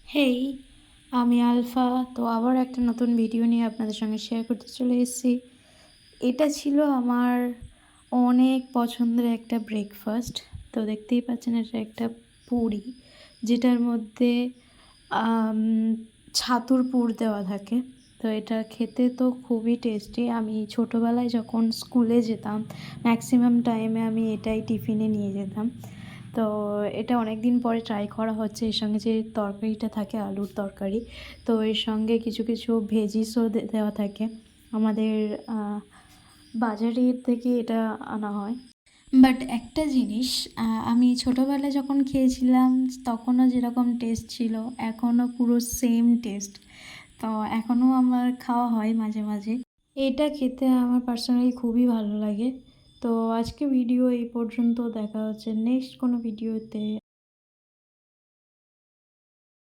হেই, আমি আলফা। তো আবার একটা নতুন ভিডিও নিয়ে আপনাদের সঙ্গে শেয়ার করতে চলে এসেছি। এটা ছিল আমার অনেক পছন্দের একটা ব্রেকফাস্ট। তো দেখতেই পাচ্ছেন এটা একটা পুরি, যেটার মধ্যে আম ছাতুর পুর দেওয়া থাকে। তো এটা খেতে তো খুবই টেস্টি। আমি ছোটোবেলায় যখন স্কুলে যেতাম, ম্যাক্সিমাম টাইমে আমি এটাই টিফিনে নিয়ে যেতাম। তো এটা অনেক দিন পরে ট্রাই করা হচ্ছে। এর সঙ্গে যে তরকারিটা থাকে আলুর তরকারি, তো এর সঙ্গে কিছু কিছু ভেজিসও দেওয়া থাকে। আমাদের বাজারের থেকে এটা আনা হয়। বাট একটা জিনিস, আমি ছোটোবেলায় যখন খেয়েছিলাম তখনও যেরকম টেস্ট ছিল, এখনও পুরো সেম টেস্ট। তো এখনও আমার খাওয়া হয় মাঝে মাঝে। এটা খেতে আমার পার্সোনালি খুবই ভালো লাগে। তো আজকে ভিডিও এই পর্যন্ত। দেখা হচ্ছে নেক্সট কোনো ভিডিওতে।